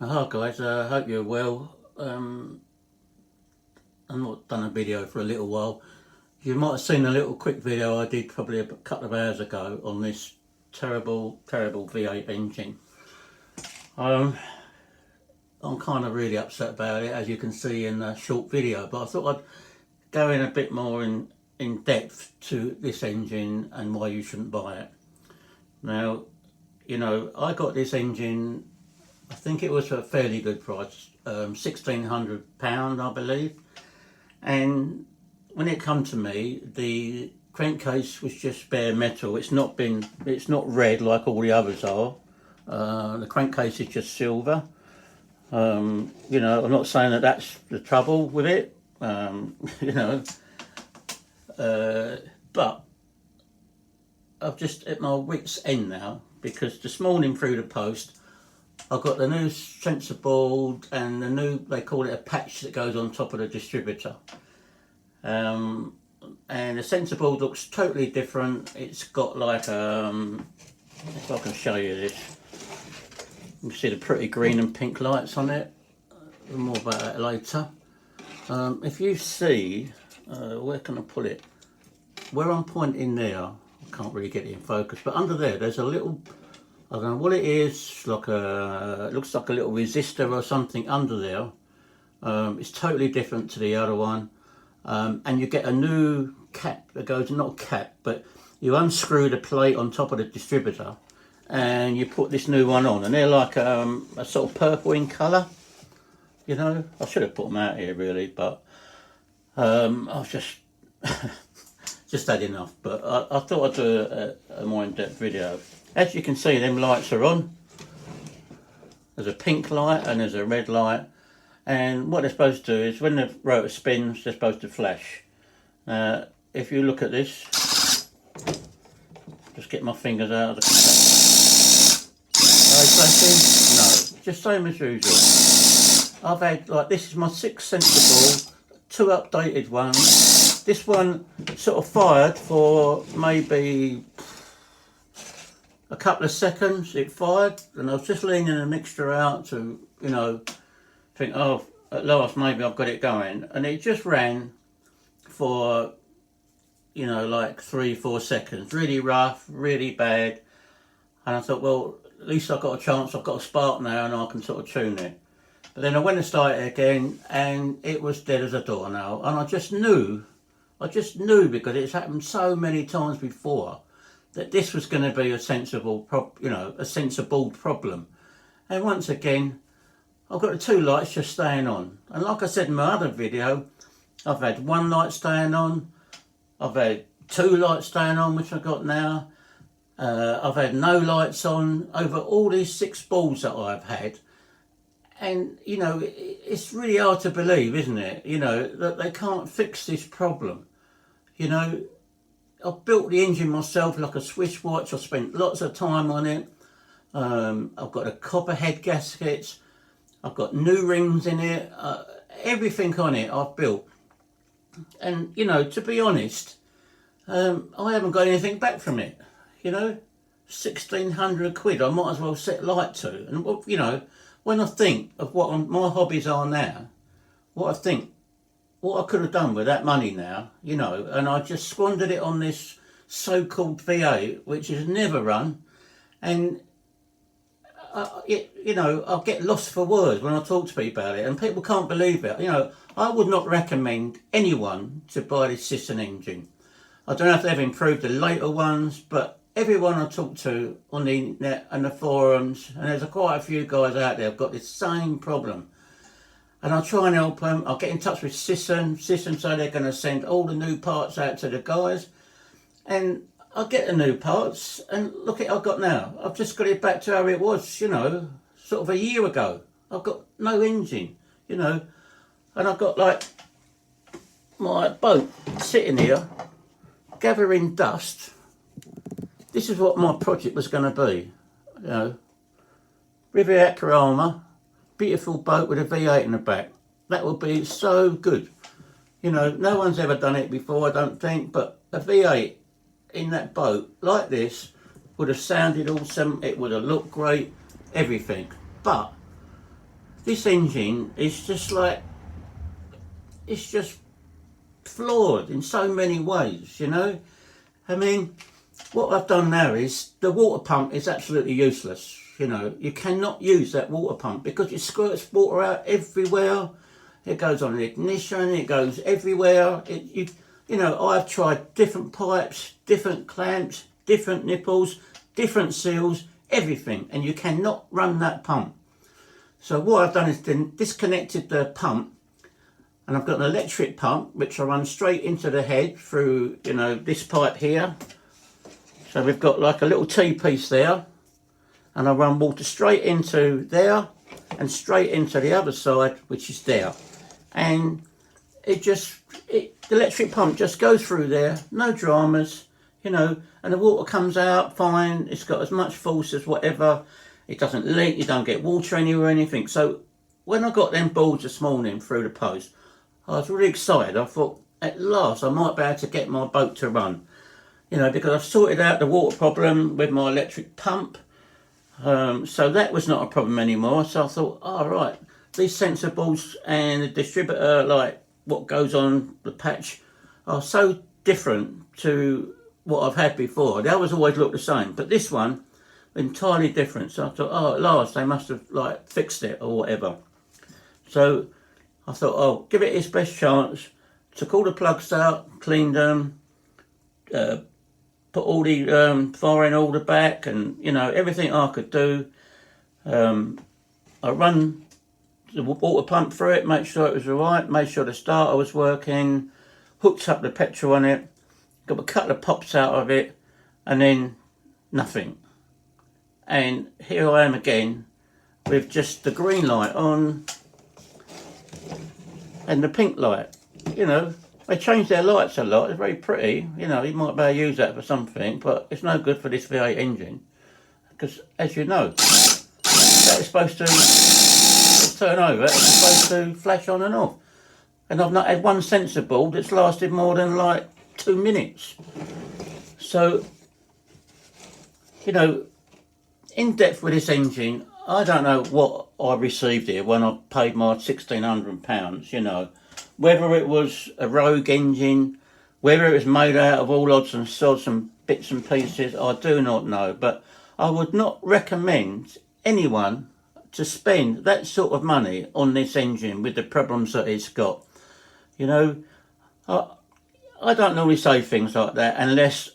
Hi guys, hope you're well. I've not done a video for a little while. You might have seen a little quick video I did probably a couple of hours ago on this terrible V8 engine. I'm kind of really upset about it, as you can see in the short video, but I thought I'd go in a bit more in depth to this engine and why you shouldn't buy it. Now, I got this engine, I think it was for a fairly good price, £1,600 I believe, and when it come to me, the crankcase was just bare metal. It's not red like all the others are. The crankcase is just silver. I'm not saying that that's the trouble with it, but I've just at my wit's end now, because this morning through the post I got the new sensor board and the new, they call it a patch that goes on top of the distributor. And the sensor board looks totally different. It's got like, if I can show you this, you can see the pretty green and pink lights on it. More about that later. If you see, where can I put it? Where I'm pointing there, I can't really get it in focus, but under there's a little, I don't know what it is, like it looks like a little resistor or something under there. It's totally different to the other one. And you get a new cap that goes, not cap, but you unscrew the plate on top of the distributor and you put this new one on, and they're like a sort of purple in colour. I should have put them out here really, but I was just had enough. But I thought I'd do a more in-depth video. As you can see, them lights are on. There's a pink light and there's a red light. And what they're supposed to do is, when the rotor spins, they're supposed to flash. If you look at this, just get my fingers out of the... Are they flashing? No, just same as usual. I've had, like, this is my 6th sensor board, 2 updated ones. This one sort of fired for maybe a couple of seconds. It fired, and I was just leaning the mixture out to, think, oh, at last maybe I've got it going, and it just ran for like 3-4 seconds, really rough, really bad. And I thought, well, at least I've got a chance, I've got a spark now and I can sort of tune it. But then I went and started it again and it was dead as a doornail, and I just knew because it's happened so many times before that this was going to be a sensible problem. And once again, I've got the 2 lights just staying on. And like I said in my other video, I've had 1 light staying on, I've had 2 lights staying on, which I've got now. I've had no lights on over all these 6 boards that I've had. And, it's really hard to believe, isn't it, that they can't fix this problem. I've built the engine myself like a Swiss watch. I've spent lots of time on it. I've got a copper head gaskets. I've got new rings in it, everything on it I've built. And, to be honest, I haven't got anything back from it. 1,600 quid, I might as well set light to. And, when I think of what my hobbies are now, what I could have done with that money now, and I just squandered it on this so-called V8, which has never run. And I'll get lost for words when I talk to people about it, and people can't believe it. I would not recommend anyone to buy this CISON engine. I don't know if they've improved the later ones, but everyone I talk to on the internet and the forums, and there's quite a few guys out there have got this same problem. And I try and help them. I'll get in touch with CISON. CISON say they're going to send all the new parts out to the guys, and I get the new parts, and look at what I've got now. I've just got it back to how it was, sort of a year ago. I've got no engine, and I've got like my boat sitting here gathering dust. This is what my project was going to be, Riviera Armour, beautiful boat with a V8 in the back. That would be so good. No one's ever done it before, I don't think, but a V8 in that boat like this would have sounded awesome, it would have looked great, everything. But this engine is just like, it's just flawed in so many ways, you know. I mean, what I've done now is the water pump is absolutely useless. You know, you cannot use that water pump because it squirts water out everywhere. It goes on the ignition, it goes everywhere. You know, I've tried different pipes, different clamps, different nipples, different seals, everything, and you cannot run that pump. So what I've done is then disconnected the pump, and I've got an electric pump which I run straight into the head through, you know, this pipe here. So we've got like a little T-piece there, and I run water straight into there and straight into the other side, which is there. And the electric pump just goes through there, no dramas, you know, and the water comes out fine. It's got as much force as whatever. It doesn't leak, you don't get water anywhere or anything. So when I got them boards this morning through the post, I was really excited. I thought, at last I might be able to get my boat to run. You know, because I've sorted out the water problem with my electric pump. So that was not a problem anymore. So I thought, oh, right, these sensor boards and the distributor, like what goes on the patch, are so different to what I've had before. They always look the same, but this one, entirely different. So I thought, oh, at last they must have like fixed it or whatever. So I thought, oh, give it its best chance. Took all the plugs out, cleaned them, put all the firing order back, and you know, everything I could do. I run the water pump through it, make sure it was alright, made sure the starter was working, hooked up the petrol on it, got a couple of pops out of it, and then nothing. And here I am again with just the green light on and the pink light. You know, they changed their lights a lot. It's very pretty. You know, you might be able to use that for something, but it's no good for this V8 engine because, as you know, that is supposed to turn over. It's supposed to flash on and off. And I've not had one sensor board that's lasted more than like 2 minutes. So, you know, in depth with this engine, I don't know what I received here when I paid my £1,600, you know. Whether it was a rogue engine, whether it was made out of all odds and sods and bits and pieces, I do not know. But I would not recommend anyone to spend that sort of money on this engine with the problems that it's got. You know, I don't normally say things like that unless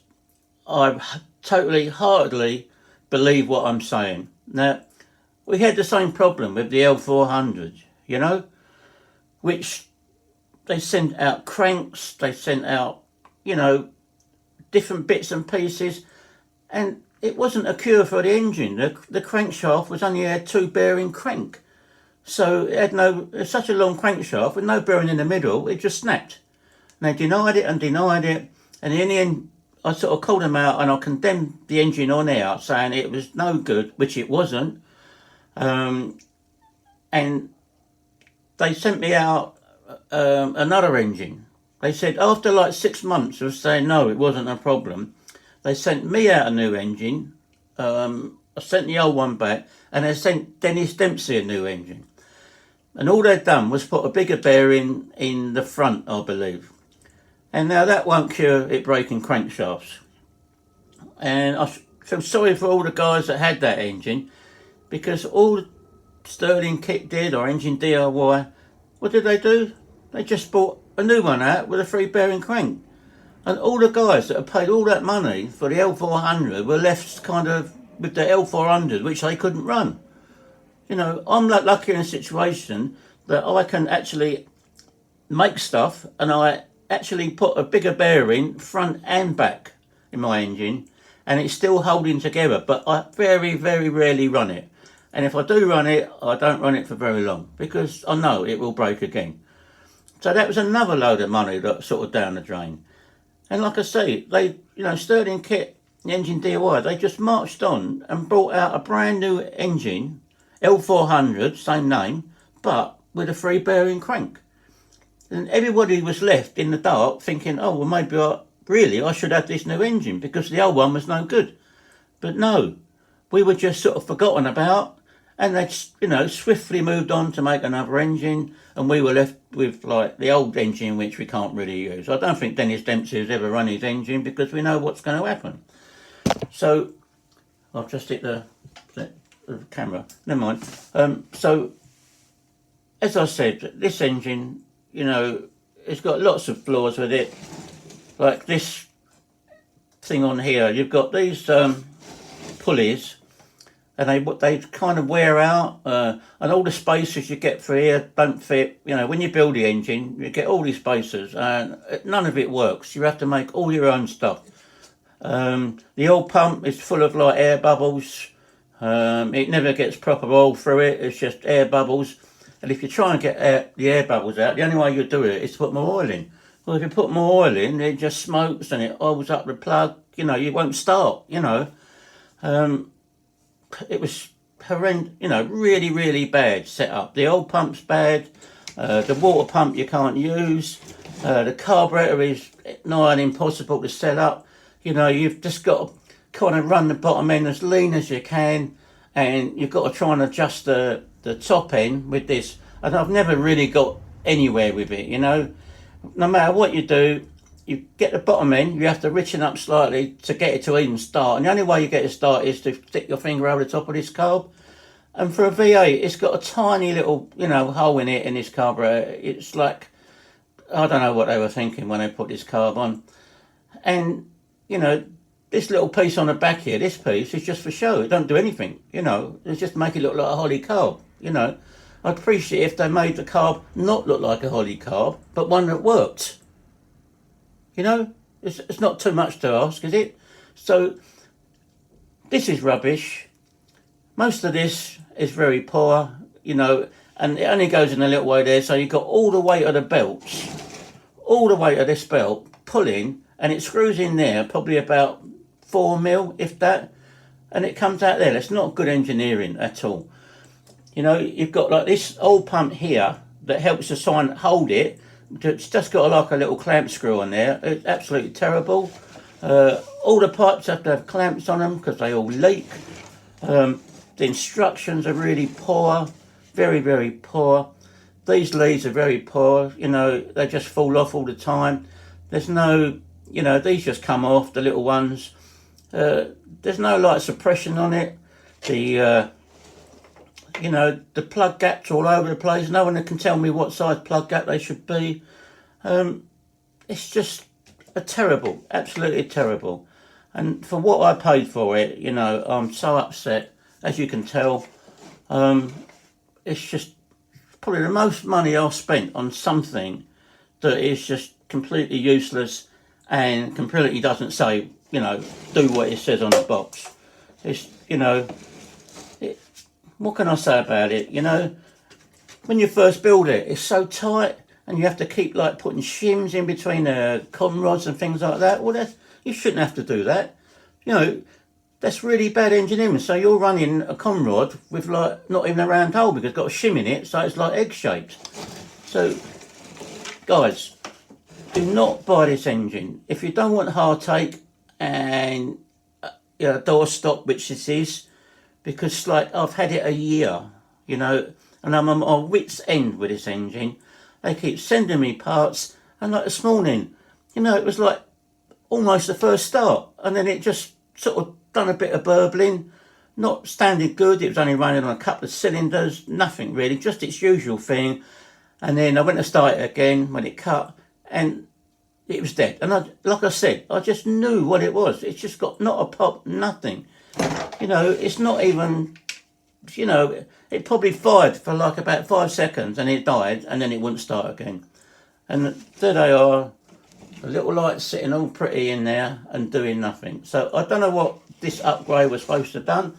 I totally, heartedly believe what I'm saying. Now, we had the same problem with the L400, you know, which they sent out cranks, they sent out, you know, different bits and pieces, and it wasn't a cure for the engine. The crankshaft was only a 2-bearing crank. So it had such a long crankshaft with no bearing in the middle, it just snapped. And they denied it and denied it, and in the end, I sort of called them out and I condemned the engine on air, saying it was no good, which it wasn't. And they sent me out another engine. They said after like 6 months of saying no, it wasn't a problem, they sent me out a new engine. I sent the old one back, and they sent Dennis Dempsey a new engine. And all they'd done was put a bigger bearing in the front, I believe. And now that won't cure it breaking crankshafts. And I feel sorry for all the guys that had that engine, because all STIRLINGKIT did, or Engine DIY, what did they do? They just bought a new one out with a 3-bearing crank. And all the guys that have paid all that money for the L400 were left kind of with the L400, which they couldn't run. You know, I'm lucky in a situation that I can actually make stuff, and I actually put a bigger bearing front and back in my engine, and it's still holding together, but I very, very rarely run it. And if I do run it, I don't run it for very long because I know it will break again. So that was another load of money that sort of down the drain. And like I say, they, you know, STIRLINGKIT, the Engine DIY, they just marched on and brought out a brand new engine, L400, same name, but with a 3-bearing crank. And everybody was left in the dark thinking, oh, well, maybe I should have this new engine because the old one was no good. But no, we were just sort of forgotten about, And they, you know, swiftly moved on to make another engine, and we were left with like the old engine, which we can't really use. I don't think Dennis Dempsey has ever run his engine because we know what's going to happen. So I've just hit the camera. Never mind. So as I said, this engine, you know, it's got lots of flaws with it. Like this thing on here, you've got these pulleys, and they kind of wear out, and all the spacers you get for here don't fit. You know, when you build the engine, you get all these spacers, and none of it works. You have to make all your own stuff. The oil pump is full of like air bubbles. It never gets proper oil through it. It's just air bubbles. And if you try and get the air bubbles out, the only way you do it is to put more oil in. Well, if you put more oil in, it just smokes and it oils up the plug. You know, you won't start. You know, it was horrendous. You know, really, really bad setup. The oil pump's bad. The water pump you can't use. The carburetor is nigh on impossible to set up. You know, you've just got to kind of run the bottom end as lean as you can, and you've got to try and adjust the top end with this. And I've never really got anywhere with it, you know. No matter what you do, you get the bottom end, you have to richen up slightly to get it to even start. And the only way you get it to start is to stick your finger over the top of this carb. And for a V8, it's got a tiny little, you know, hole in it in this carburetor. It's like, I don't know what they were thinking when they put this carb on. And, you know, this little piece on the back here, this piece is just for show. It don't do anything, you know. It's just to make it look like a Holly carb, you know. I'd appreciate if they made the carb not look like a Holly carb, but one that worked. You know, it's not too much to ask, is it? So, this is rubbish. Most of this is very poor, you know, and it only goes in a little way there, so you've got all the weight of the belts, all the weight of this belt pulling, and it screws in there probably about 4 mil, if that, and it comes out there. That's not good engineering at all. You know, you've got like this old pump here that helps to try and hold it. It's just got like a little clamp screw on there. It's absolutely terrible. All the pipes have to have clamps on them because they all leak. The instructions are really poor, very, very poor. These leads are very poor. You know, they just fall off all the time. There's no, you know, these just come off, the little ones. There's no light suppression on it. The you know, the plug gaps all over the place. No one can tell me what size plug gap they should be. It's just terrible, absolutely terrible. And for what I paid for it, you know, I'm so upset, as you can tell. It's just probably the most money I've spent on something that is just completely useless and completely doesn't say, you know, do what it says on the box. It's, you know, what can I say about it? You know, when you first build it, it's so tight, and you have to keep like putting shims in between the con rods and things like that. Well, you shouldn't have to do that. You know, that's really bad engineering. So you're running a con rod with like not even a round hole because it's got a shim in it, so it's like egg shaped. So, guys, do not buy this engine. If you don't want heartache and you know, door stop, which this is, because like I've had it a year, you know, and I'm on my wit's end with this engine. They keep sending me parts, and like this morning, you know, it was like almost the first start, and then it just sort of done a bit of burbling, not standing good. It was only running on a couple of cylinders, nothing really, just its usual thing. And then I went to start it again when it cut, and it was dead. And like I said, I just knew what it was. It's just got not a pop, nothing. You know, it's not even, you know, it probably fired for like about 5 seconds and it died, and then it wouldn't start again. And there they are, the little lights sitting all pretty in there and doing nothing. So I don't know what this upgrade was supposed to have done.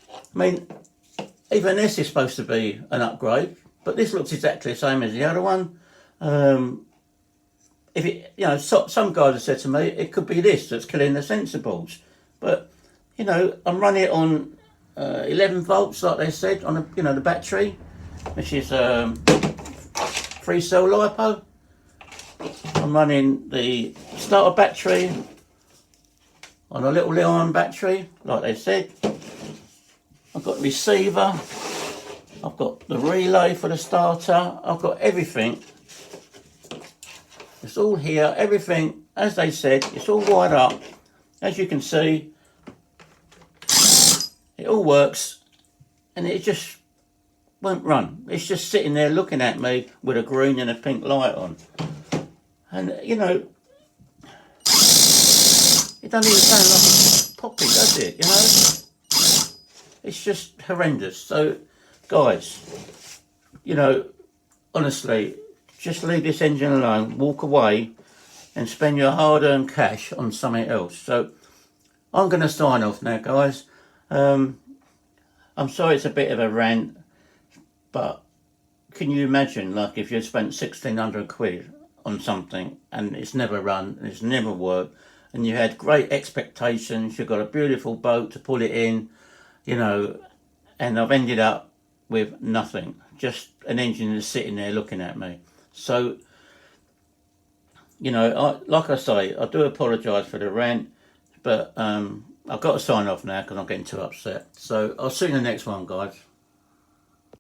I mean, even this is supposed to be an upgrade, but this looks exactly the same as the other one. If it, you know, some guys have said to me, it could be this that's killing the sensibles. But, you know, I'm running it on 11 volts, like they said, on the, you know, the battery, which is 3-cell LiPo. I'm running the starter battery on a little lithium battery, like they said. I've got the receiver I've got the relay for the starter. I've got everything. It's all here. Everything, as they said, it's all wired up. As you can see, it all works, and it just won't run. It's just sitting there looking at me with a green and a pink light on. And, you know, it doesn't even sound like it's popping, does it, you know? It's just horrendous. So, guys, you know, honestly, just leave this engine alone, walk away, and spend your hard-earned cash on something else. So, I'm going to sign off now, guys. I'm sorry it's a bit of a rant, but can you imagine, like, if you spent 1,600 quid on something and it's never run, and it's never worked, and you had great expectations, you've got a beautiful boat to pull it in, you know, and I've ended up with nothing, just an engine that's sitting there looking at me. So, you know, like I say, I do apologise for the rant, but I've got to sign off now because I'm getting too upset. So I'll see you in the next one, guys.